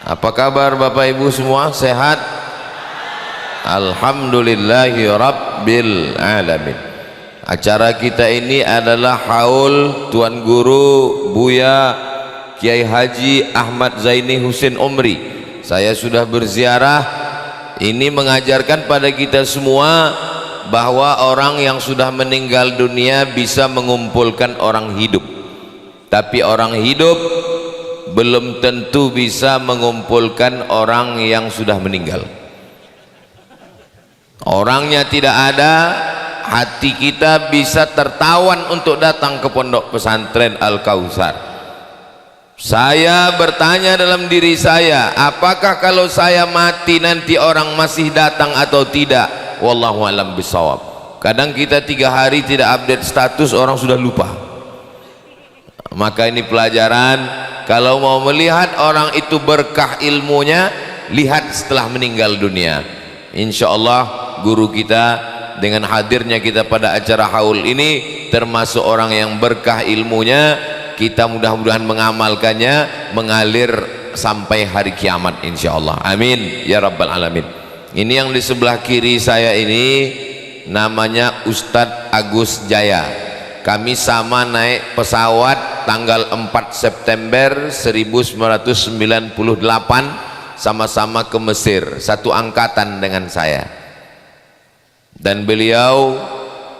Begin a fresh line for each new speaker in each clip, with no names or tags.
Apa kabar Bapak Ibu semua? Sehat? Alhamdulillahi Rabbil Alamin. Acara kita ini adalah haul Tuan Guru Buya Kiai Haji Ahmad Zaini Husin Umri. Saya sudah berziarah. Ini mengajarkan pada kita semua bahwa orang yang sudah meninggal dunia bisa mengumpulkan orang hidup, tapi orang hidup belum tentu bisa mengumpulkan orang yang sudah meninggal. Orangnya tidak ada, hati kita bisa tertawan untuk datang ke pondok pesantren Al-Kautsar. Saya bertanya dalam diri saya, apakah kalau saya mati nanti orang masih datang atau tidak? Wallahu a'lam bishawab. Kadang kita 3 hari tidak update status, orang sudah lupa. Maka ini pelajaran. Kalau mau melihat orang itu berkah ilmunya, lihat setelah meninggal dunia. Insya Allah guru kita dengan hadirnya kita pada acara haul ini termasuk orang yang berkah ilmunya. Kita mudah-mudahan mengamalkannya, mengalir sampai hari kiamat insya Allah. Amin ya rabbal alamin. Ini yang di sebelah kiri saya ini namanya Ustadz Agus Jaya. Kami sama naik pesawat tanggal 4 September 1998 sama-sama ke Mesir, satu angkatan dengan saya. Dan beliau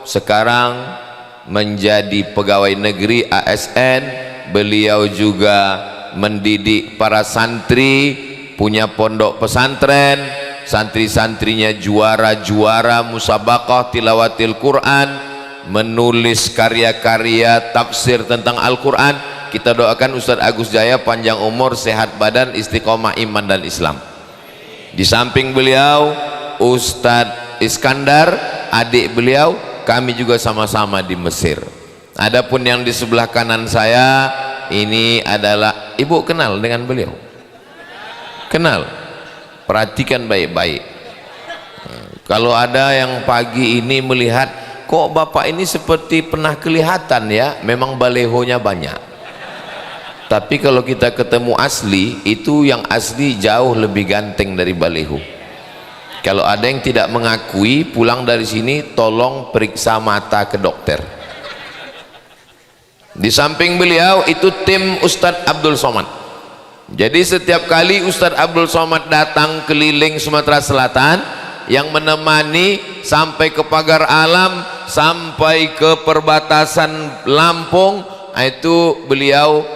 sekarang menjadi pegawai negeri ASN. Beliau juga mendidik para santri, punya pondok pesantren, santri-santrinya juara-juara musabaqah tilawatil Quran, menulis karya-karya tafsir tentang Al-Quran. Kita doakan Ustadz Agus Jaya panjang umur, sehat badan, istiqomah iman dan Islam. Di samping beliau Ustadz Iskandar, adik beliau, kami juga sama-sama di Mesir. Adapun yang di sebelah kanan saya ini adalah, ibu kenal dengan beliau? Kenal? Perhatikan baik-baik. Kalau ada yang pagi ini melihat, kok bapak ini seperti pernah kelihatan ya, memang balehonya banyak. Tapi kalau kita ketemu asli, itu yang asli jauh lebih ganteng dari baleho. Kalau ada yang tidak mengakui, pulang dari sini tolong periksa mata ke dokter. Di samping beliau itu tim Ustadz Abdul Somad. Jadi setiap kali Ustadz Abdul Somad datang keliling Sumatera Selatan, yang menemani sampai ke pagar alam, sampai ke perbatasan Lampung, itu beliau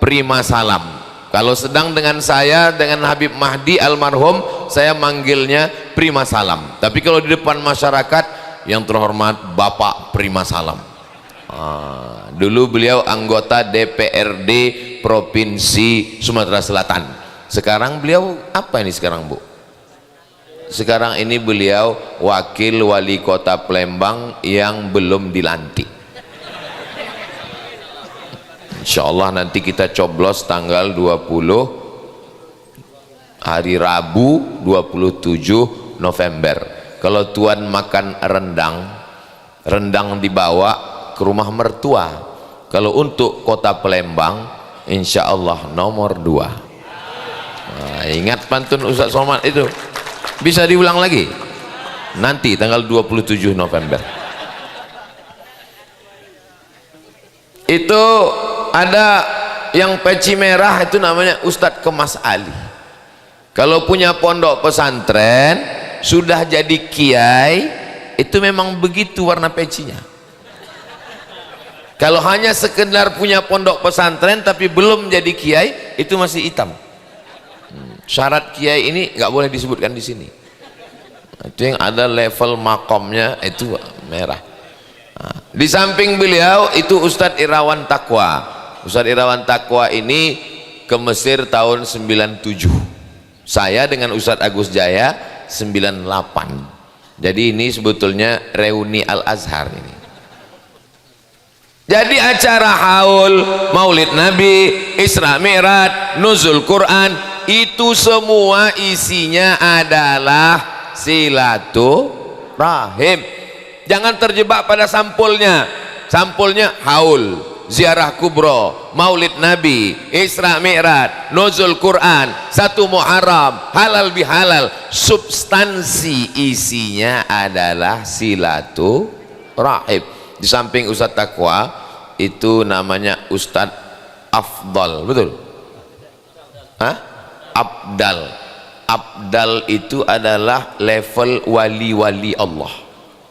prima salam. Kalau sedang dengan saya, dengan Habib Mahdi almarhum, saya manggilnya prima salam. Tapi kalau di depan masyarakat, yang terhormat Bapak prima salam. Dulu beliau anggota DPRD Provinsi Sumatera Selatan. Sekarang beliau apa ini sekarang, Bu? Sekarang ini beliau wakil wali kota Palembang yang belum dilantik. Insya Allah nanti kita coblos tanggal 20 hari Rabu 27 November. Kalau Tuan makan rendang dibawa ke rumah mertua. Kalau untuk kota Palembang insya Allah nomor 2. Nah, ingat pantun Ustaz Somad itu. Bisa diulang lagi nanti tanggal 27 November. Itu ada yang peci merah, itu namanya Ustadz Kemas Ali. Kalau punya pondok pesantren sudah jadi kiai, itu memang begitu warna pecinya. Kalau hanya sekedar punya pondok pesantren tapi belum jadi kiai, itu masih hitam. Syarat kiai ini nggak boleh disebutkan di sini. Itu yang ada level makomnya itu merah. Di samping beliau itu Ustadz Irawan Taqwa. Ustadz Irawan Taqwa ini ke Mesir tahun 97. Saya dengan Ustadz Agus Jaya 98. Jadi ini sebetulnya reuni Al-Azhar ini. Jadi acara haul, Maulid Nabi, Isra Mi'raj, Nuzul Quran, itu semua isinya adalah silaturahim. Jangan terjebak pada sampulnya. Sampulnya haul, ziarah kubro, maulid Nabi, Isra Mi'raj, nuzul Quran, 1 Muharram, halal bihalal. Substansi isinya adalah silaturahim. Di samping Ustadz Taqwa itu namanya Ustadz Afdal, betul? Hah? Abdal. Abdal itu adalah level wali-wali Allah.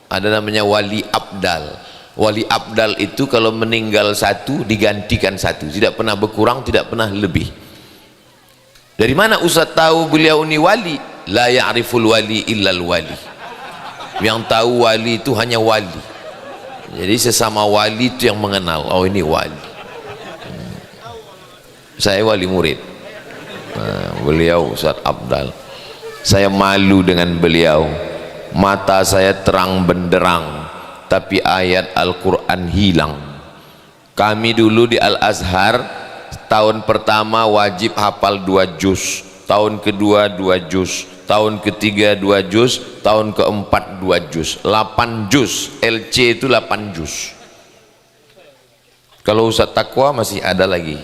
Ada namanya wali abdal. Wali abdal itu kalau meninggal satu digantikan satu, tidak pernah berkurang, tidak pernah lebih. Dari mana Ustaz tahu beliau ini wali? La ya'riful wali illal wali. Yang tahu wali itu hanya wali. Jadi sesama wali itu yang mengenal, oh ini wali. Saya wali murid. Beliau Ustaz Abdal. Saya malu dengan beliau. Mata saya terang benderang, tapi ayat Al-Quran hilang. Kami dulu di Al-Azhar, tahun pertama wajib hafal 2 juz, tahun kedua 2 juz, tahun ketiga 2 juz, tahun keempat 2 juz, 8 juz. LC itu 8 juz. Kalau Ustaz Taqwa masih ada lagi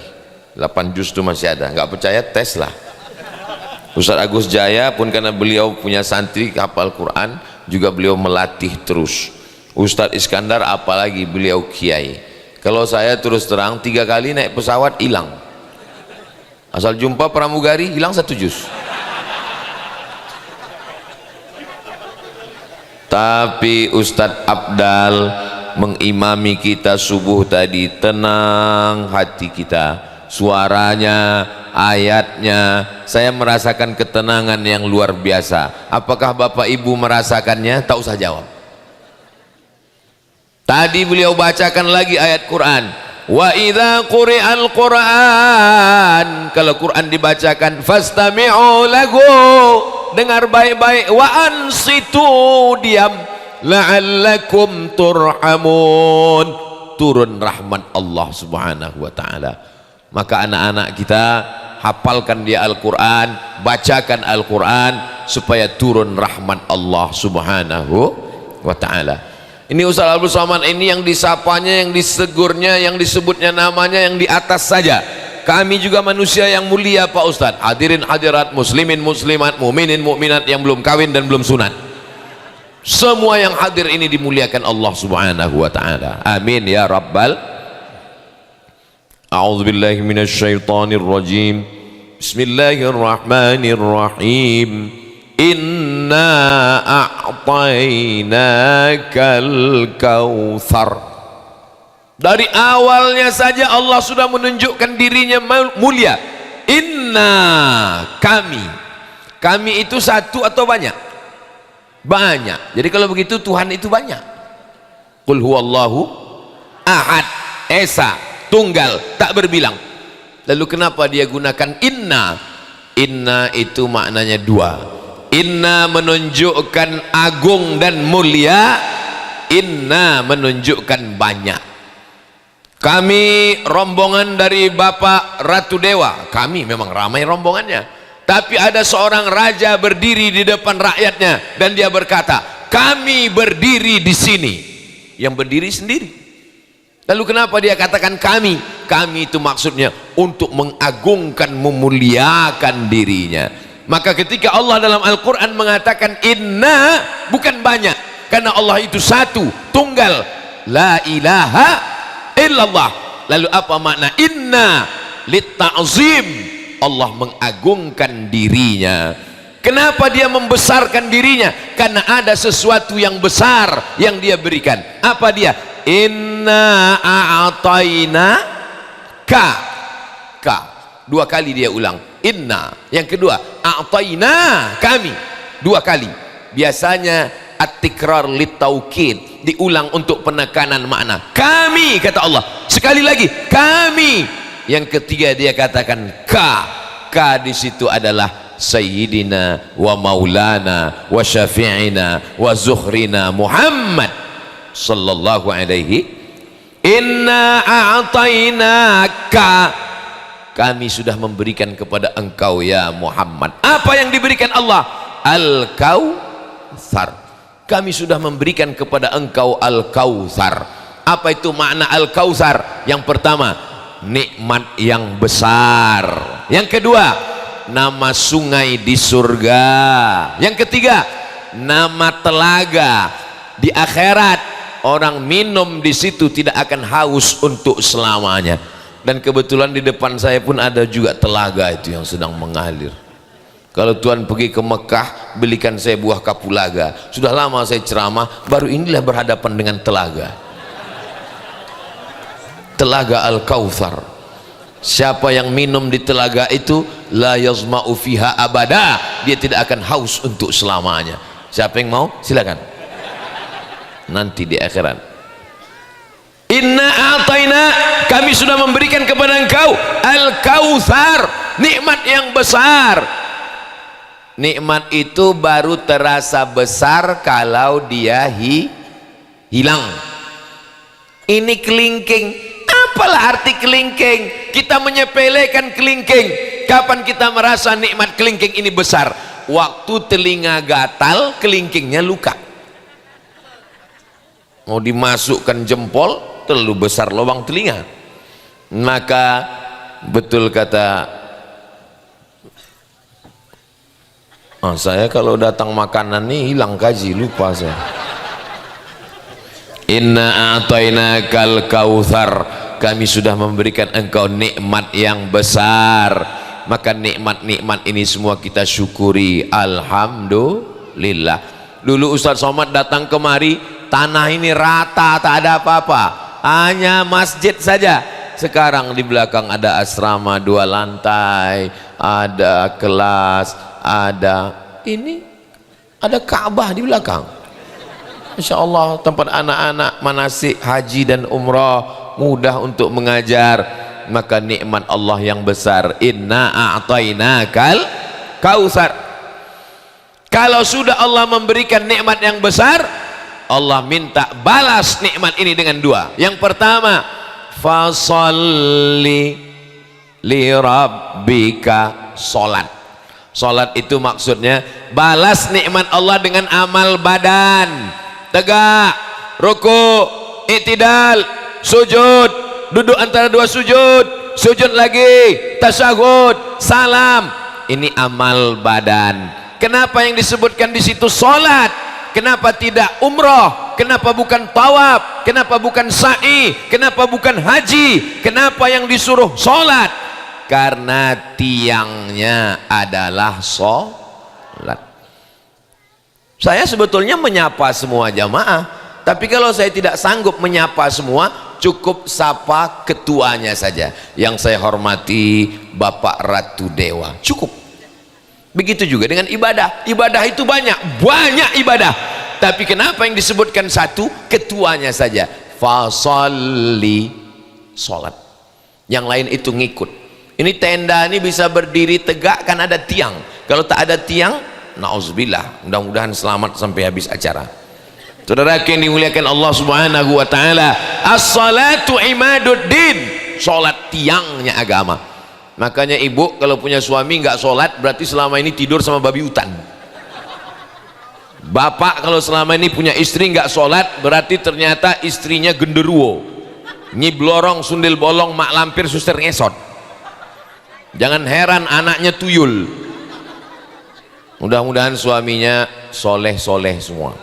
8 juz itu masih ada. Nggak percaya tes lah. Ustaz Agus Jaya pun karena beliau punya santri hafal Quran, juga beliau melatih terus. Ustaz Iskandar apalagi beliau kiai. Kalau saya terus terang 3 kali naik pesawat hilang. Asal jumpa pramugari hilang 1 juz. Tapi Ustadz Abdal mengimami kita subuh tadi, tenang hati kita, suaranya, ayatnya, saya merasakan ketenangan yang luar biasa. Apakah Bapak Ibu merasakannya? Tak usah jawab. Tadi beliau bacakan lagi ayat Quran, wa idza quri'al Quran, kalau Quran dibacakan, fastami'u lahu, dengar baik-baik, wa ansitu, diam, la'allakum turhamun, turun rahmat Allah subhanahu wa ta'ala. Maka anak-anak kita hafalkan dia Al-Quran, bacakan Al-Quran, supaya turun rahmat Allah subhanahu wa ta'ala. Ini Ustaz Abdul Somad ini yang disapanya, yang disegurnya, yang disebutnya namanya yang di atas saja. Kami juga manusia yang mulia Pak Ustaz. Hadirin hadirat, muslimin muslimat, mukminin mukminat yang belum kawin dan belum sunat, semua yang hadir ini dimuliakan Allah subhanahu wa ta'ala. Amin ya rabbal. A'udzubillahi minasyaitonir rajim. Bismillahirrahmanirrahim. Inna a'tainakal kautsar. Dari awalnya saja Allah sudah menunjukkan dirinya mulia. Inna, kami itu satu atau banyak? Banyak. Jadi kalau begitu Tuhan itu banyak. Qul huwallahu ahad, esa, tunggal, tak berbilang. Lalu kenapa dia gunakan inna? Inna itu maknanya 2. Inna menunjukkan agung dan mulia, inna menunjukkan banyak. Kami rombongan dari Bapak Ratu Dewa, kami memang ramai rombongannya, tapi ada seorang raja berdiri di depan rakyatnya dan dia berkata, kami berdiri di sini. Yang berdiri sendiri. Lalu kenapa dia katakan kami? Kami itu maksudnya untuk mengagungkan, memuliakan dirinya. Maka ketika Allah dalam Al-Quran mengatakan inna, bukan banyak, karena Allah itu satu, tunggal, la ilaha illallah. Lalu apa makna inna? Litta'zim, Allah mengagungkan dirinya. Kenapa dia membesarkan dirinya? Karena ada sesuatu yang besar yang dia berikan. Apa dia? Inna a'tayna ka. 2 kali dia ulang inna. Yang kedua a'tayna, kami, 2 kali. Biasanya at-tikrar litaukid, diulang untuk penekanan makna. Kami, kata Allah. Sekali lagi kami. Yang ketiga dia katakan ka di situ adalah sayyidina wa maulana wa syafi'ina wa zuhrina Muhammad sallallahu alaihi. Inna a'tainaka, kami sudah memberikan kepada engkau ya Muhammad. Apa yang diberikan Allah? Al-Kautsar. Kami sudah memberikan kepada engkau Al-Kautsar. Apa itu makna Al-Kautsar? Yang pertama, nikmat yang besar. Yang kedua, nama sungai di surga. Yang ketiga, nama telaga di akhirat. Orang minum di situ tidak akan haus untuk selamanya. Dan kebetulan di depan saya pun ada juga telaga itu yang sedang mengalir. Kalau Tuhan pergi ke Mekah, belikan saya buah kapulaga. Sudah lama saya ceramah, baru inilah berhadapan dengan telaga. Telaga Al-Kautsar. Siapa yang minum di telaga itu, la yazma'u fiha abada, dia tidak akan haus untuk selamanya. Siapa yang mau? Silakan. Nanti di akhirat. Inna a'tayna, kami sudah memberikan kepada engkau Al-Kautsar, nikmat yang besar. Nikmat itu baru terasa besar kalau dia hilang. Ini kelingking. Apalah arti kelingking? Kita menyepelekan kelingking. Kapan kita merasa nikmat kelingking ini besar? Waktu telinga gatal, kelingkingnya luka. Mau dimasukkan jempol, terlalu besar lubang telinga. Maka betul kata saya, kalau datang makanan nih hilang kaji, lupa saya. Inna a'tainakal kautsar, kami sudah memberikan engkau nikmat yang besar. Maka nikmat-nikmat ini semua kita syukuri, alhamdulillah. Dulu Ustaz Somad datang kemari, tanah ini rata, tak ada apa-apa, hanya masjid saja. Sekarang di belakang ada asrama 2 lantai, ada kelas, ada Ka'bah di belakang. Masya Allah, tempat anak-anak manasik haji dan umrah, mudah untuk mengajar. Maka nikmat Allah yang besar, inna a'tainakal kautsar. Kalau sudah Allah memberikan nikmat yang besar, Allah minta balas nikmat ini dengan 2. Yang pertama, fasalli li rabbika, salat. Salat itu maksudnya balas nikmat Allah dengan amal badan. Tegak, ruku, i'tidal, sujud, duduk antara 2 sujud, sujud lagi, tasyahud, salam. Ini amal badan. Kenapa yang disebutkan di situ salat? Kenapa tidak umrah? Kenapa bukan tawaf? Kenapa bukan sa'i? Kenapa bukan haji? Kenapa yang disuruh salat? Karena tiangnya adalah salat. Saya sebetulnya menyapa semua jamaah, tapi kalau saya tidak sanggup menyapa semua, cukup sapa ketuanya saja. Yang saya hormati Bapak Ratu Dewa, cukup. Begitu juga dengan ibadah. Ibadah itu banyak ibadah. Tapi kenapa yang disebutkan satu? Ketuanya saja. Fasalli, salat. Yang lain itu ngikut. Ini tenda ini bisa berdiri tegak kan ada tiang. Kalau tak ada tiang, na'udzubillah, mudah-mudahan selamat sampai habis acara. Saudara yang dimuliakan Allah Subhanahu wa taala, as-salatu imaduddin, salat tiangnya agama. Makanya ibu kalau punya suami nggak sholat, berarti selama ini tidur sama babi hutan. Bapak kalau selama ini punya istri nggak sholat, berarti ternyata istrinya genderuwo, nyiblorong, sundil bolong, mak lampir, suster ngesot. Jangan heran anaknya tuyul. Mudah-mudahan suaminya soleh-soleh semua.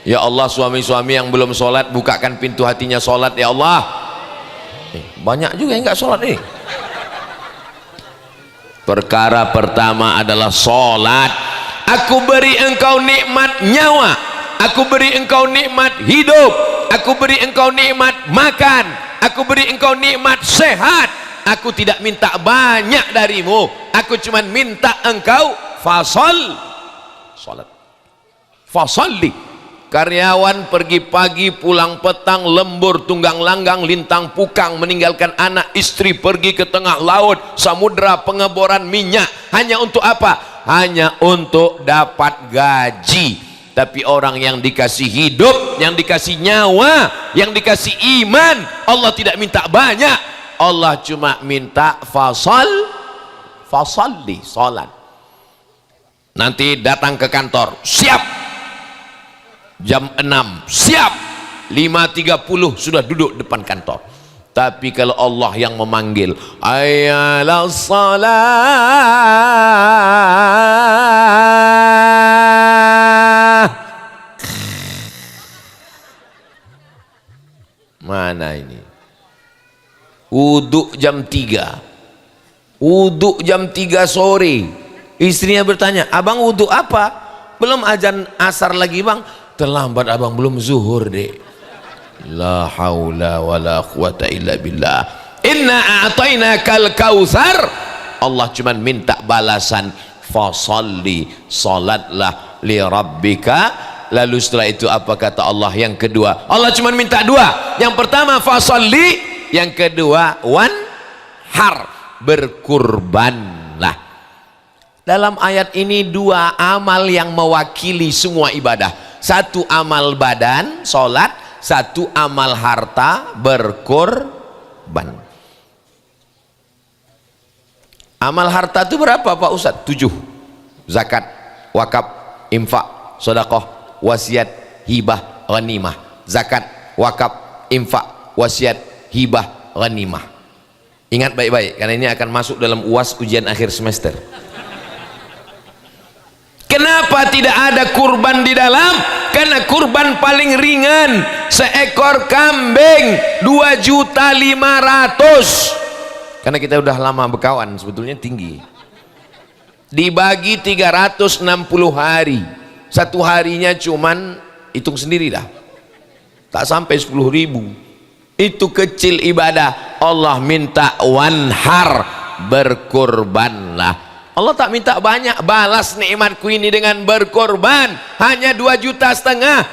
Ya Allah, suami-suami yang belum sholat, bukakan pintu hatinya sholat ya Allah. Banyak juga yang nggak sholat nih. Perkara pertama adalah sholat. Aku beri engkau nikmat nyawa, aku beri engkau nikmat hidup, aku beri engkau nikmat makan, aku beri engkau nikmat sehat. Aku tidak minta banyak darimu, aku cuma minta engkau sholat. Fasalli. Karyawan pergi pagi pulang petang, lembur tunggang langgang lintang pukang, meninggalkan anak istri pergi ke tengah laut samudra pengeboran minyak. Hanya untuk apa? Hanya untuk dapat gaji. Tapi orang yang dikasih hidup, yang dikasih nyawa, yang dikasih iman, Allah tidak minta banyak. Allah cuma minta fasalli, salat. Nanti datang ke kantor, siap jam 6, siap 5.30 sudah duduk depan kantor. Tapi kalau Allah yang memanggil, ayalas salah, mana ini? Wudhu jam 3, wudhu jam 3 sore. Istrinya bertanya, abang wudhu apa? Belum azan asar lagi bang. Terlambat abang, belum zuhur deh. La haula wala quwata illa billah. Inna a'tainakal kautsar. Allah cuman minta balasan, fasalli, salatlah li rabbika. Lalu setelah itu apa kata Allah yang kedua? Allah cuman minta dua. Yang pertama fasalli, yang kedua wanhar, berkurbanlah. Dalam ayat ini dua amal yang mewakili semua ibadah. Satu amal badan, salat, satu amal harta, berkorban. Amal harta itu berapa Pak Ustadz? 7. Zakat, wakaf, infak, sedekah, wasiat, hibah, ghanimah. Zakat, wakaf, infak, wasiat, hibah, ghanimah. Ingat baik-baik karena ini akan masuk dalam UAS ujian akhir semester. Kenapa tidak ada kurban di dalam? Karena kurban paling ringan seekor kambing 2.500.000. Karena kita udah lama berkawan, sebetulnya tinggi. Dibagi 360 hari, satu harinya cuman hitung sendiri dah, tak sampai 10.000. Itu kecil ibadah. Allah minta wanhar, berkorbanlah. Allah tak minta banyak, balas nikmatku ini dengan berkorban. Hanya 2,5 juta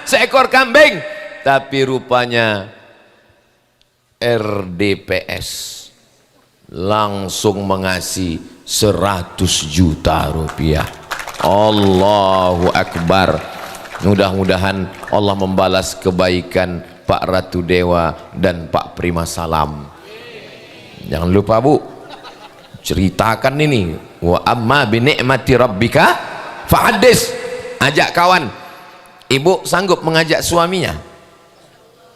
seekor kambing. Tapi rupanya RDPS langsung mengasih 100 juta rupiah. Allahu Akbar. Mudah-mudahan Allah membalas kebaikan Pak Ratu Dewa dan Pak Prima Salam. Jangan lupa Bu, ceritakan ini. Wa amma bi ni'mati rabbika fahadis. Ajak kawan. Ibu sanggup mengajak suaminya,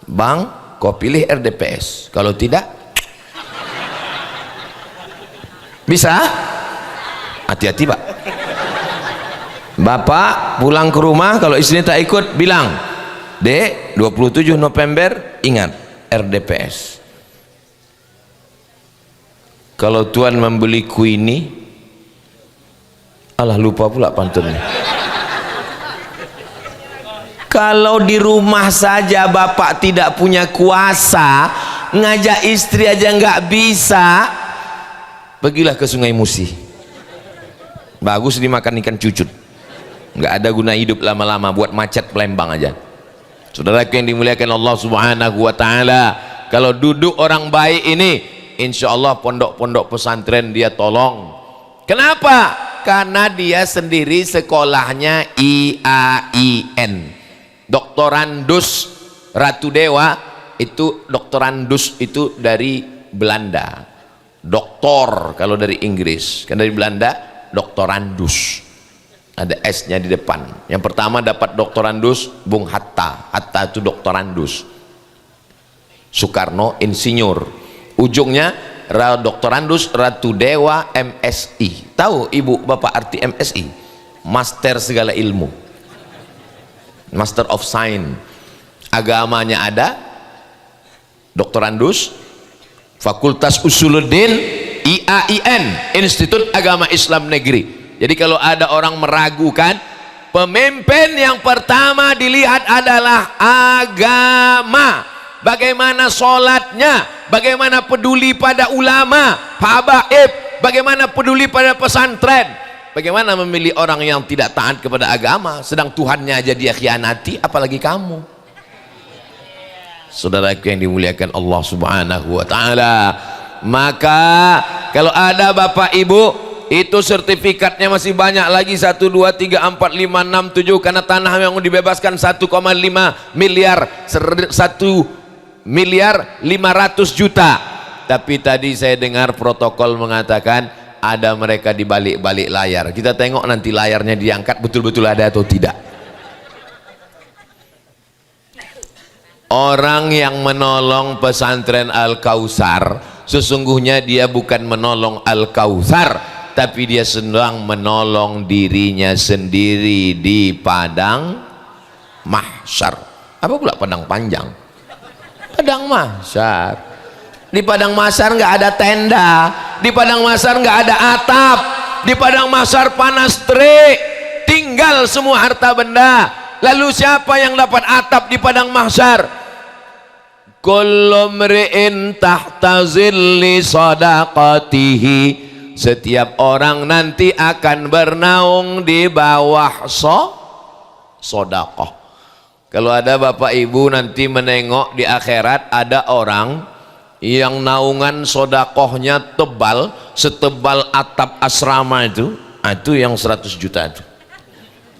bang, kau pilih RDPS. Kalau tidak, bisa. Hati-hati Pak. Bapak pulang ke rumah, kalau istrinya tak ikut, bilang, Dek, 27 November ingat RDPS. Kalau Tuhan membeli ini, alah lupa pula pantunnya. Kalau di rumah saja bapak tidak punya kuasa, ngajak istri aja nggak bisa, pergilah ke Sungai Musi. Bagus dimakan ikan cucut. Nggak ada guna hidup lama-lama, buat macet Palembang aja. Saudaraku yang dimuliakan Allah Subhanahu wa Ta'ala, kalau duduk orang baik ini, insya Allah pondok-pondok pesantren dia tolong. Kenapa? Karena dia sendiri sekolahnya IAIN, doktorandus. Ratu Dewa itu doktorandus, itu dari Belanda. Doktor kalau dari Inggris, kan dari Belanda doktorandus, ada S-nya di depan. Yang pertama dapat doktorandus Bung Hatta. Hatta itu doktorandus. Soekarno insinyur. Ujungnya doktorandus Ratu Dewa MSI. Tahu ibu bapak arti MSI? Master segala ilmu, Master of Science. Agamanya ada, doktorandus, Fakultas Usuluddin, IAIN, Institut Agama Islam Negeri. Jadi kalau ada orang meragukan, pemimpin yang pertama dilihat adalah agama. Bagaimana sholatnya, bagaimana peduli pada ulama, habaib, bagaimana peduli pada pesantren, bagaimana memilih orang yang tidak taat kepada agama, sedang Tuhannya aja dia khianati, apalagi kamu. Saudaraku yang dimuliakan Allah Subhanahu wa Ta'ala, maka kalau ada bapak ibu itu sertifikatnya masih banyak lagi, 1, 2, 3, 4, 5, 6, 7, karena tanah yang dibebaskan 1,5 miliar, 1.500.000.000. Tapi tadi saya dengar protokol mengatakan ada mereka di balik-balik layar. Kita tengok nanti layarnya diangkat betul-betul ada atau tidak. Orang yang menolong pesantren Al-Kautsar sesungguhnya dia bukan menolong Al-Kautsar, tapi dia sedang menolong dirinya sendiri di padang mahsyar. Apa pula padang panjang? Padang mahsyar. Di padang mahsyar nggak ada tenda, di padang mahsyar nggak ada atap, di padang mahsyar panas terik, tinggal semua harta benda. Lalu siapa yang dapat atap di padang mahsyar? Kullu mri'in tahta zilli sadaqatihi. Setiap orang nanti akan bernaung di bawah sedekah. Kalau ada bapak ibu nanti menengok di akhirat, ada orang yang naungan sedekahnya tebal setebal atap asrama itu yang 100 juta itu.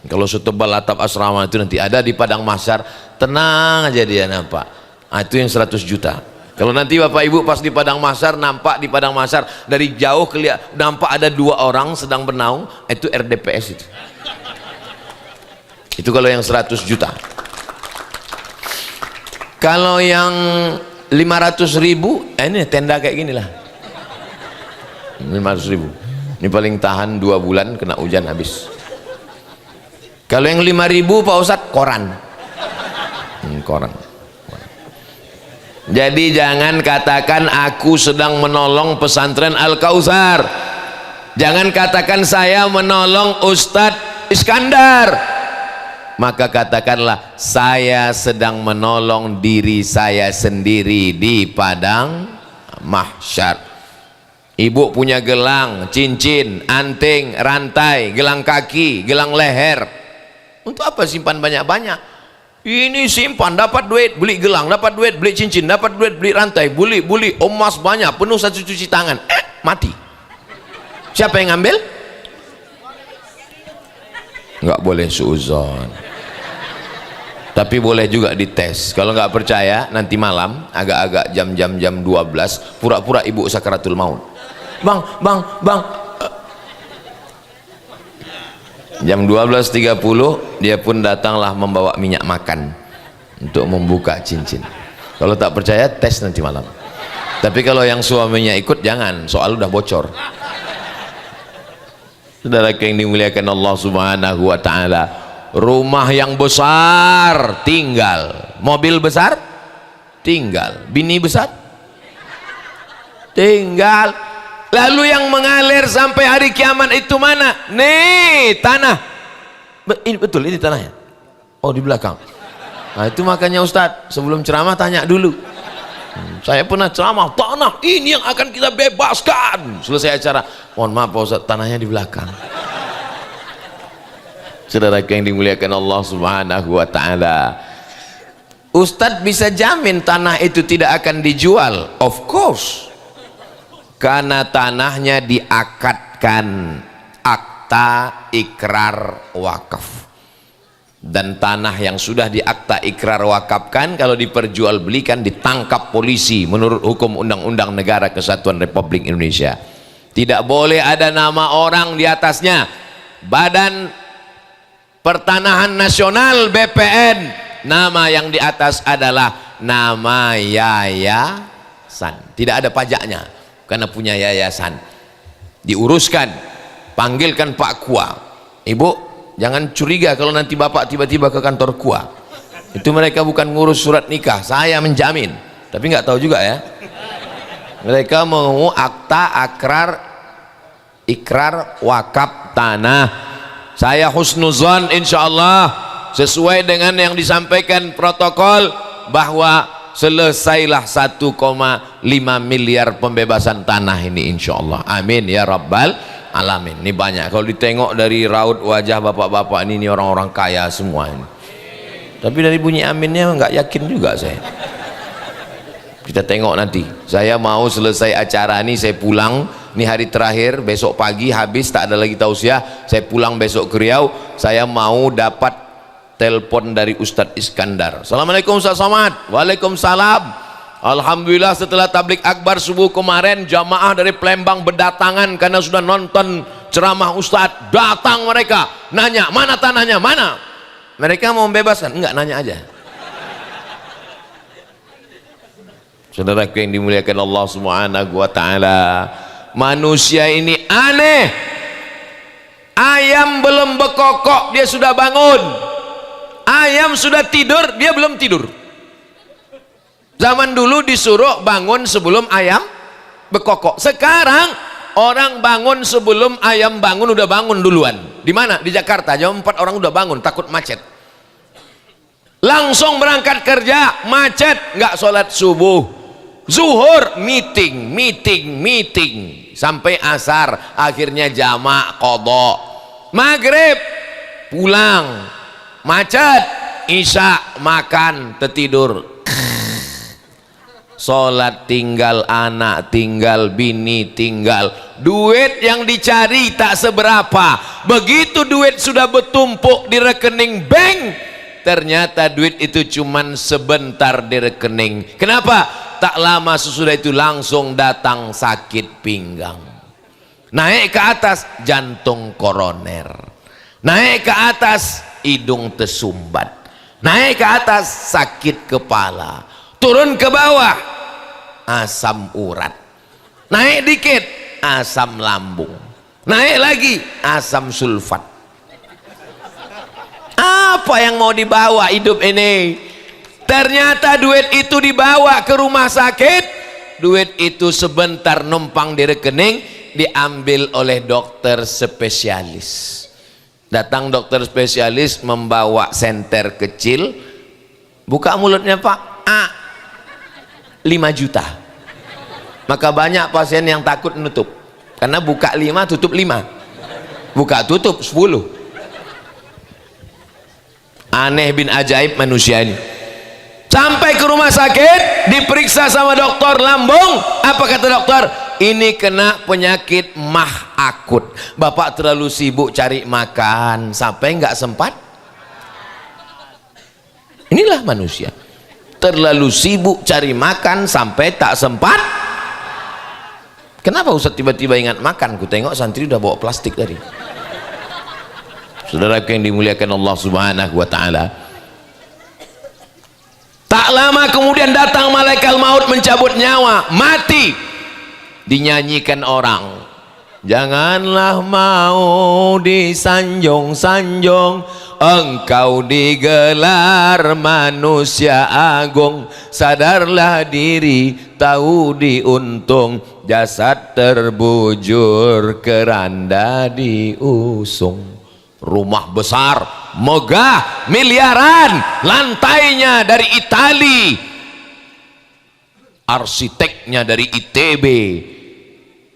Kalau setebal atap asrama itu nanti ada di padang mahsyar, tenang aja dia nampak. Itu yang 100 juta. Kalau nanti bapak ibu pas di padang mahsyar, nampak di padang mahsyar dari jauh kelihatan, nampak ada 2 orang sedang bernaung, itu RDPS itu. Itu kalau yang 100 juta. Kalau yang 500.000, ini tenda kayak gini lah. 500.000. Ini paling tahan 2 bulan, kena hujan habis. Kalau yang 5.000 Pak Ustadz, koran. Koran. Jadi jangan katakan aku sedang menolong pesantren Al-Kautsar. Jangan katakan saya menolong Ustadz Iskandar. Maka katakanlah saya sedang menolong diri saya sendiri di padang mahsyar. Ibu punya gelang, cincin, anting, rantai, gelang kaki, gelang leher. Untuk apa simpan banyak-banyak? Ini simpan, dapat duit beli gelang, dapat duit beli cincin, dapat duit beli rantai, beli emas banyak, penuh satu cuci tangan, mati. Siapa yang ngambil? Nggak boleh suuzon, tapi boleh juga dites. Kalau nggak percaya, nanti malam agak-agak jam 12 pura-pura ibu sakaratul maut. Bang jam 12.30 dia pun datanglah membawa minyak makan untuk membuka cincin. Kalau tak percaya, tes nanti malam. Tapi kalau yang suaminya ikut, jangan, soal udah bocor. Saudara yang dimuliakan Allah Subhanahu wa ta'ala, rumah yang besar tinggal, mobil besar tinggal, bini besar tinggal. Lalu yang mengalir sampai hari kiamat itu mana? Nih tanah. Ini betul, ini tanahnya. Oh, di belakang. Nah, itu makanya Ustadz sebelum ceramah tanya dulu. Saya pernah ceramah, tanah ini yang akan kita bebaskan. Selesai acara, mohon maaf Pak Ustadz, tanahnya di belakang. Saudara yang dimuliakan Allah Subhanahu wa ta'ala, Ustadz bisa jamin tanah itu tidak akan dijual? Of course, karena tanahnya diakadkan akta ikrar wakaf. Dan tanah yang sudah diakta ikrar wakafkan, kalau diperjualbelikan ditangkap polisi menurut hukum Undang-Undang Negara Kesatuan Republik Indonesia. Tidak boleh ada nama orang di atasnya. Badan Pertanahan Nasional BPN, nama yang di atas adalah nama yayasan, tidak ada pajaknya karena punya yayasan. Diuruskan, panggilkan Pak Kua. Ibu jangan curiga kalau nanti bapak tiba-tiba ke kantor Kua. Itu mereka bukan ngurus surat nikah, saya menjamin. Tapi nggak tahu juga ya, mereka mau akta ikrar wakaf tanah. Saya husnuzon insyaallah sesuai dengan yang disampaikan protokol bahwa selesailah 1,5 miliar pembebasan tanah ini insyaallah. Amin ya rabbal alamin. Ini banyak kalau ditengok dari raut wajah bapak-bapak ini orang-orang kaya semua ini. Tapi dari bunyi aminnya nggak yakin juga saya. Kita tengok nanti. Saya mau selesai acara ini saya pulang. Ini hari terakhir, besok pagi habis, tak ada lagi tausiah. Saya pulang besok ke Riau. Saya mau dapat telepon dari Ustadz Iskandar. Assalamualaikum Ustadz Somad. Waalaikumsalam. Alhamdulillah setelah tablik akbar subuh kemarin, jamaah dari Palembang berdatangan karena sudah nonton ceramah Ustadz. Datang mereka nanya, mana tanahnya, mana? Mereka mau membebaskan? Enggak, nanya aja. Saudaraku yang dimuliakan Allah Subhanahu wa taala, manusia ini aneh. Ayam belum bekokok dia sudah bangun, ayam sudah tidur dia belum tidur. Zaman dulu disuruh bangun sebelum ayam bekokok, sekarang orang bangun sebelum ayam bangun, udah bangun duluan. Di mana? Di Jakarta jam 4 orang udah bangun, takut macet, langsung berangkat kerja, macet, nggak sholat subuh, zuhur meeting sampai asar, akhirnya jamak qadha, maghrib pulang, macet, isya makan tertidur, sholat tinggal, anak tinggal, bini tinggal, duit yang dicari tak seberapa. Begitu duit sudah bertumpuk di rekening bank, ternyata duit itu cuman sebentar di rekening. Kenapa? Tak lama sesudah itu langsung datang sakit pinggang, naik ke atas jantung koroner, naik ke atas hidung tersumbat, naik ke atas sakit kepala, turun ke bawah asam urat, naik dikit asam lambung, naik lagi asam sulfat. Apa yang mau dibawa hidup ini? Ternyata duit itu dibawa ke rumah sakit, duit itu sebentar numpang di rekening, diambil oleh dokter spesialis. Datang dokter spesialis membawa senter kecil, buka mulutnya Pak, 5 juta. Maka banyak pasien yang takut nutup, karena buka 5 tutup 5, buka tutup 10. Aneh bin ajaib manusia ini. Sampai ke rumah sakit, diperiksa sama dokter lambung, apa kata dokter? Ini kena penyakit mah akut. Bapak terlalu sibuk cari makan sampai nggak sempat. Inilah manusia, terlalu sibuk cari makan sampai tak sempat. Kenapa Ustaz tiba-tiba ingat makan? Ku tengok santri udah bawa plastik tadi. Saudaraku yang dimuliakan Allah Subhanahu wa taala, tak lama kemudian datang malaikat maut mencabut nyawa, mati. Dinyanyikan orang, janganlah mau disanjung-sanjung, engkau digelar manusia agung, sadarlah diri tahu diuntung, jasad terbujur keranda diusung. Rumah besar megah miliaran, lantainya dari Itali, arsiteknya dari ITB.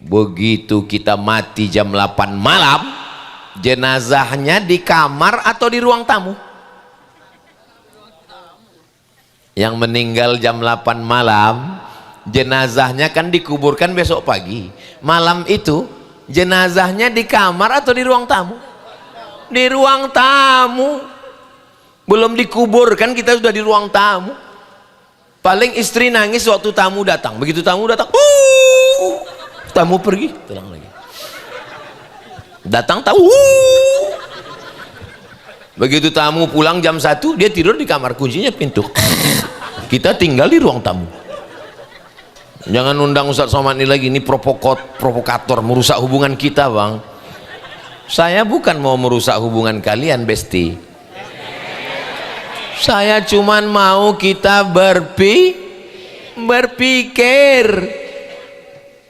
Begitu kita mati jam 8 malam, jenazahnya di kamar atau di ruang tamu? Yang meninggal jam 8 malam, jenazahnya kan dikuburkan besok pagi. Malam itu jenazahnya di kamar atau di ruang tamu? Di ruang tamu. Belum dikuburkan kita sudah di ruang tamu. Paling istri nangis waktu tamu datang. Begitu tamu datang, tamu pergi, tenang lagi. Datang tahu. Begitu tamu pulang jam 1, dia tidur di kamar, kuncinya pintu. Kita tinggal di ruang tamu. Jangan undang Ustaz Somad ini lagi, ini provokator, merusak hubungan kita Bang. Saya bukan mau merusak hubungan kalian Besti, saya cuman mau kita berpikir.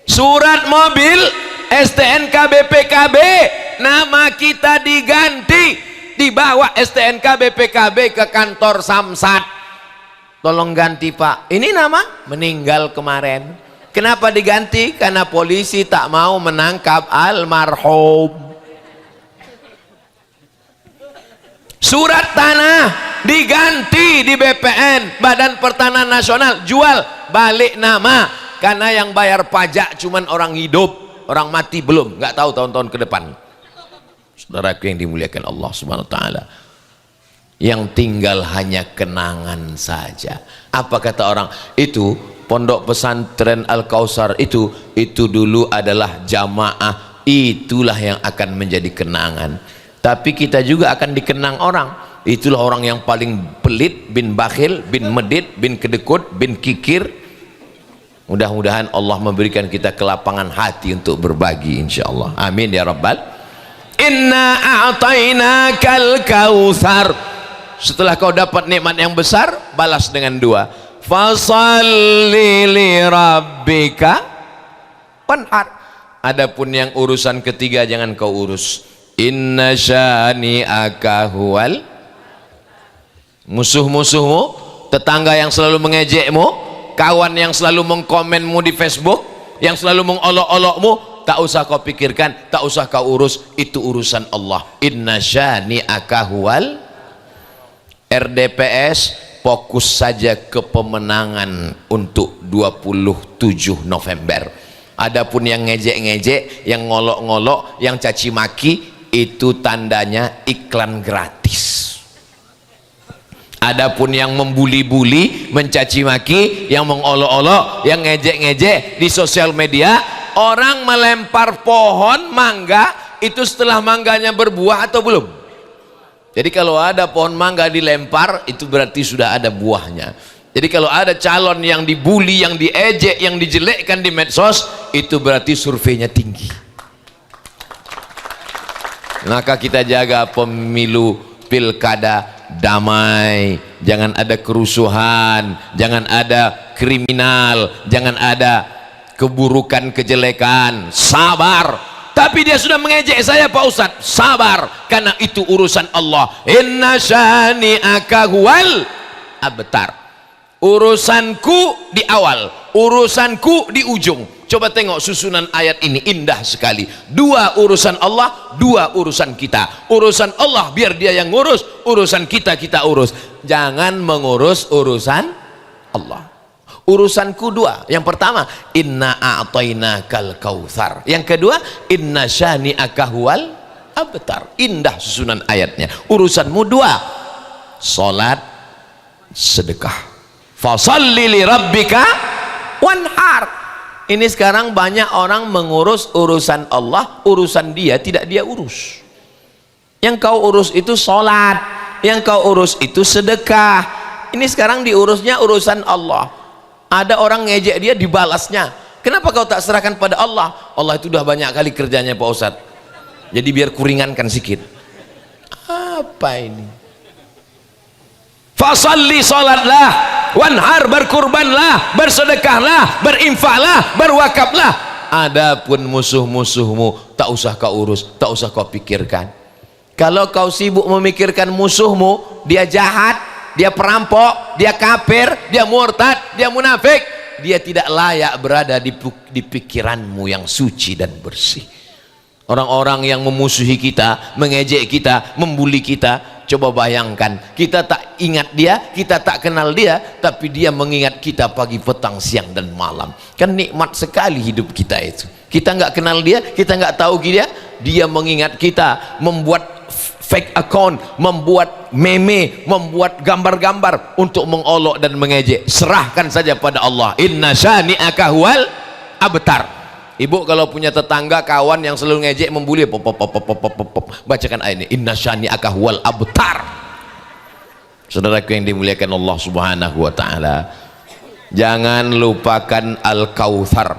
Surat mobil STNK BPKB nama kita diganti, dibawa STNK BPKB ke kantor Samsat, tolong ganti Pak, ini nama meninggal kemarin. Kenapa diganti? Karena polisi tak mau menangkap almarhum. Surat tanah diganti di BPN, Badan Pertanahan Nasional, jual balik nama, karena yang bayar pajak cuman orang hidup, orang mati belum, nggak tahu tahun-tahun ke depan. Saudaraku yang dimuliakan Allah Subhanahu wa taala, yang tinggal hanya kenangan saja. Apa kata orang? Itu pondok pesantren Al-Kausar itu dulu adalah jamaah, itulah yang akan menjadi kenangan. Tapi kita juga akan dikenang orang. Itulah orang yang paling pelit, bin bakhil, bin medit, bin kedekut, bin kikir. Mudah-mudahan Allah memberikan kita kelapangan hati untuk berbagi, insyaallah. Amin ya rabbal. Inna a'tainakal kautsar. Setelah kau dapat nikmat yang besar, balas dengan dua. Fasalli li rabbika wanhar. Adapun yang urusan ketiga jangan kau urus. Inna syani'aka huwal. Musuh-musuhmu, tetangga yang selalu mengejekmu, kawan yang selalu mengkomenmu di Facebook, yang selalu mengolok-olokmu, tak usah kau pikirkan, tak usah kau urus, itu urusan Allah. Inna syani'aka huwal. RDPS fokus saja ke pemenangan untuk 27 November. Adapun yang ngejek-ngejek, yang ngolok-ngolok, yang caci maki, itu tandanya iklan gratis. Adapun yang membuli-buli, mencaci maki, yang mengolok-olok, yang ngejek-ngejek di sosial media, orang melempar pohon mangga, itu setelah mangganya berbuah atau belum? Jadi kalau ada pohon mangga dilempar, itu berarti sudah ada buahnya. Jadi kalau ada calon yang dibuli, yang diejek, yang dijelekkan di medsos, itu berarti surveinya tinggi. Maka kita jaga pemilu pilkada damai, jangan ada kerusuhan, jangan ada kriminal, jangan ada keburukan, kejelekan. Sabar. Tapi dia sudah mengejek saya Pak Ustadz, sabar, karena itu urusan Allah. Inna syani'aka huwal abtar. Urusanku di awal, urusanku di ujung. Coba tengok susunan ayat ini, indah sekali. Dua urusan Allah, dua urusan kita. Urusan Allah biar dia yang ngurus, urusan kita kita urus. Jangan mengurus urusan Allah. Urusanku dua. Yang pertama, inna a'tainakal kautsar. Yang kedua, inna syani'aka huwal abtar. Indah susunan ayatnya. Urusanmu dua, salat, sedekah. Fasalli li rabbika wanhar. Ini sekarang banyak orang mengurus urusan Allah, urusan dia tidak dia urus. Yang kau urus itu salat, yang kau urus itu sedekah. Ini sekarang diurusnya urusan Allah. Ada orang ngejek dia, dibalasnya. Kenapa kau tak serahkan pada Allah? Allah itu udah banyak kali kerjanya Pak Ustadz, jadi biar kuringankan sedikit. Apa ini? Fasalli, salatlah, wanhar, berkurbanlah, bersedekahlah, berinfaklah, berwakaflah. Adapun musuh-musuhmu tak usah kau urus, tak usah kau pikirkan. Kalau kau sibuk memikirkan musuhmu, dia jahat, dia perampok, dia kafir, dia murtad, dia munafik, dia tidak layak berada di pikiranmu yang suci dan bersih. Orang-orang yang memusuhi kita, mengejek kita, membuli kita, coba bayangkan, kita tak ingat dia, kita tak kenal dia, tapi dia mengingat kita pagi, petang, siang dan malam. Kan nikmat sekali hidup kita itu. Kita nggak kenal dia, kita nggak tahu dia, dia mengingat kita, membuat fake account, membuat meme, membuat gambar-gambar untuk mengolok dan mengejek. Serahkan saja pada Allah. Inna syani'aka huwal abtar. Ibu kalau punya tetangga, kawan yang selalu ngejek, membuli, bacakan ayat ini, inna syani'aka huwal abtar. Saudaraku yang dimuliakan Allah subhanahu wa ta'ala, jangan lupakan al-kautsar,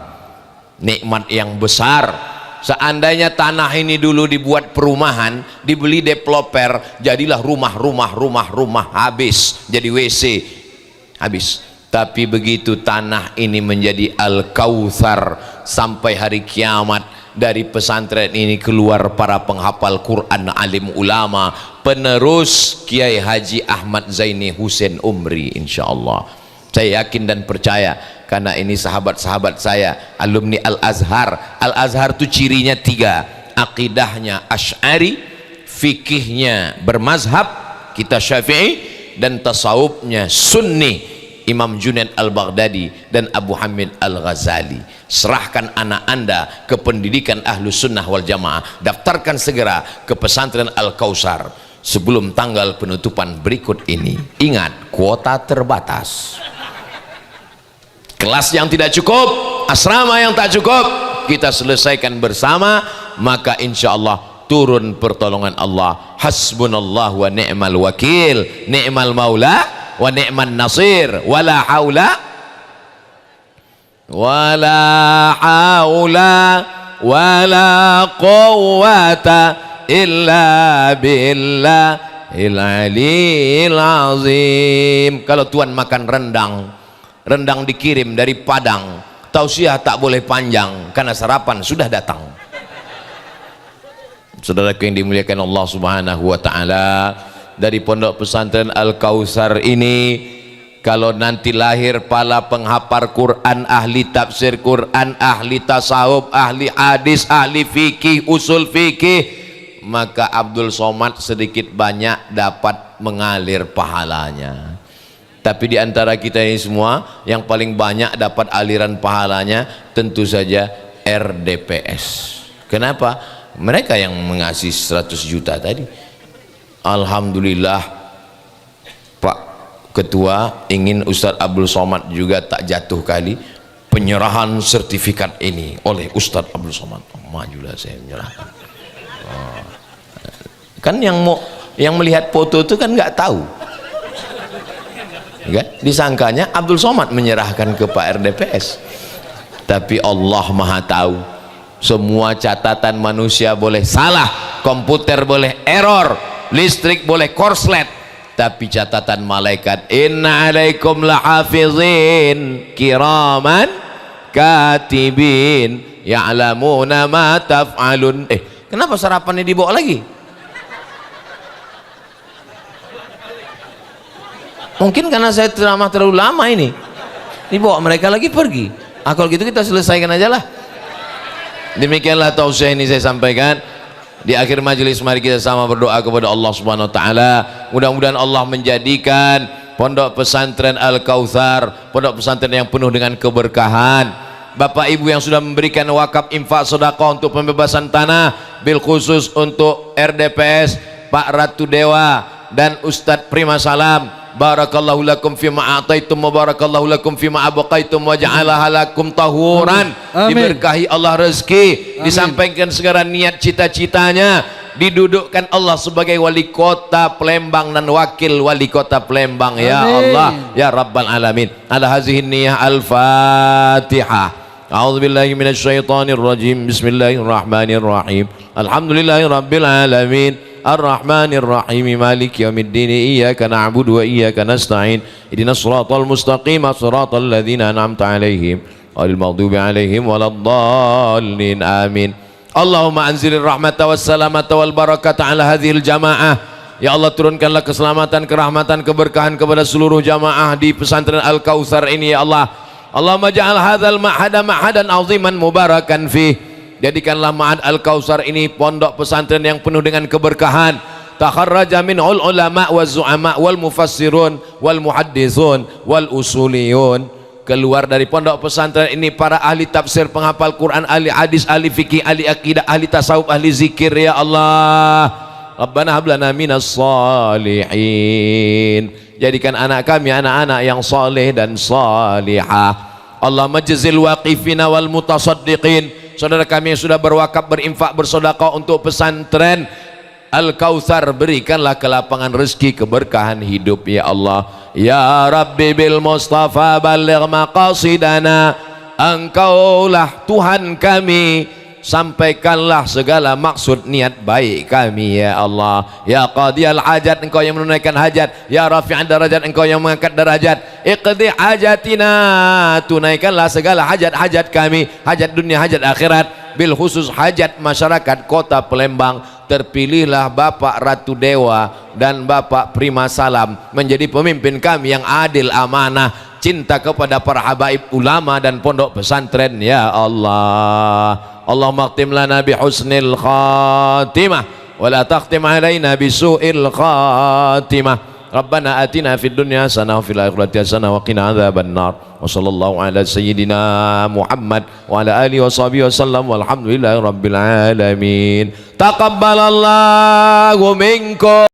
nikmat yang besar. Seandainya tanah ini dulu dibuat perumahan, dibeli developer, jadilah rumah habis, jadi WC habis. Tapi begitu tanah ini menjadi al-kautsar, sampai hari kiamat dari pesantren ini keluar para penghafal Quran, alim ulama, penerus Kiai Haji Ahmad Zaini Husein Umri, insyaallah. Saya yakin dan percaya, karena ini sahabat-sahabat saya, alumni Al-Azhar. Al-Azhar itu cirinya tiga, akidahnya Asy'ari, fikihnya bermazhab kita Syafi'i, dan tasawufnya Sunni, Imam Junaid Al-Baghdadi dan Abu Hamid Al-Ghazali. Serahkan anak anda ke pendidikan Ahlus Sunnah wal Jamaah, daftarkan segera ke pesantren Al-Kautsar sebelum tanggal penutupan berikut ini. Ingat, kuota terbatas. Kelas yang tidak cukup, asrama yang tak cukup, kita selesaikan bersama, maka insya Allah turun pertolongan Allah. Hasbunallah wa ni'mal wakil, ni'mal maula wa ni'man nasir, wala haula. wala haula wala quwwata illa billahil aliyil azim. Kalau tuan makan rendang dikirim dari Padang, tausiah tak boleh panjang karena sarapan sudah datang. Saudaraku yang dimuliakan Allah Subhanahu wa taala, dari pondok pesantren Al-Kautsar ini, kalau nanti lahir pala penghafal Quran, ahli tafsir Quran, ahli tasawuf, ahli hadis, ahli fikih, usul fikih, maka Abdul Somad sedikit banyak dapat mengalir pahalanya. Tapi di antara kita ini semua, yang paling banyak dapat aliran pahalanya tentu saja RDPS. Kenapa? Mereka yang mengasih 100 juta tadi. Alhamdulillah, Pak Ketua ingin Ustadz Abdul Somad juga tak jatuh kali penyerahan sertifikat ini oleh Ustadz Abdul Somad. Majulah saya menyerahkan. Kan yang melihat foto itu kan nggak tahu, kan? Disangkanya Abdul Somad menyerahkan ke Pak RDPS, tapi Allah Maha tahu. Semua catatan manusia boleh salah, komputer boleh error, listrik boleh korslet, tapi catatan malaikat, inna alaikum lahafizin kiraman katibin ya'lamuna ma taf'alun. Kenapa sarapannya dibawa lagi? Mungkin karena saya ceramah terlalu lama ini, dibawa mereka lagi pergi. Kalau gitu kita selesaikan aja lah. Demikianlah tausiah ini saya sampaikan. Di akhir majelis mari kita sama berdoa kepada Allah Subhanahu wa taala. Mudah-mudahan Allah menjadikan pondok pesantren Al-Kautsar pondok pesantren yang penuh dengan keberkahan. Bapak Ibu yang sudah memberikan wakaf infak sedekah untuk pembebasan tanah, bil khusus untuk RDPS Pak Ratu Dewa dan Ustadz Prima Salam, barakallahu lakum fima a'taitum wa barakallahu lakum fima abqaitum wa ja'alaha lakum tahuran. Diberkahi Allah rezeki. Amin. Disampaikan segala niat cita-citanya, didudukkan Allah sebagai wali kota Palembang dan wakil wali kota Palembang. Amin. Ya Allah ya Rabbal Alamin. Ala hazihin niyah al-Fatihah. A'udzubillahi minasyaitonir rajim. Bismillahirrahmanirrahim. Alhamdulillahi rabbil alamin. Ar-Rahmanir Rahim, Maliki Yaumiddin, Iyyaka na'budu wa iyyaka nasta'in, ihdinas siratal mustaqim, siratal ladzina an'amta 'alaihim ghairil maghdubi 'alaihim waladdallin. Amin. Allahumma anzilir rahmata was salamata wal barakata 'ala hadhil jamaah. Ya Allah, turunkanlah keselamatan, kerahmatan, keberkahan kepada seluruh jamaah di pesantren Al-Kautsar ini ya Allah. Allahumma ja'al hadzal ma'hada ma'hadan 'aziman mubarakan fih. Jadikanlah Ma'had Al-Kautsar ini pondok pesantren yang penuh dengan keberkahan. Takharraja minul ulama waz zu'ama wal mufassirun wal muhadditsun wal usuliyun. Keluar dari pondok pesantren ini para ahli tafsir, penghafal Quran, ahli hadis, ahli fikih, ahli akidah, ahli tasawuf, ahli zikir ya Allah. Rabbana hab lana minas shalihin. Jadikan anak kami anak-anak yang saleh dan salihah. Allahumma jazil waqifina wal mutasaddiqin. Saudara kami yang sudah berwakaf, berinfak, bersedekah untuk pesantren Al-Kautsar, berikanlah kelapangan rezeki, keberkahan hidup ya Allah. Ya Rabbi bil Mustafa balligh maqasidana. Engkaulah Tuhan kami, sampaikanlah segala maksud niat baik kami ya Allah. Ya qadiyal hajat, engkau yang menunaikan hajat. Ya rafi'an darajat, engkau yang mengangkat derajat. Iqdi hajatina, tunaikanlah segala hajat-hajat kami, hajat dunia, hajat akhirat, bil khusus hajat masyarakat kota Palembang. Terpilihlah Bapak Ratu Dewa dan Bapak Prima Salam menjadi pemimpin kami yang adil, amanah, cinta kepada para habaib ulama dan pondok pesantren ya Allah. Allahumma khtim lana bi husnil khatimah wa la takhtim alaina bi su'il khatimah. Rabbana atina fid dunya hasanah wa fil akhirati hasanah wa qina adzaban nar. Wa sallallahu ala sayyidina Muhammad wa ala alihi wa sahbihi wasallam walhamdulillahi rabbil alamin. Taqabbalallahu minkum.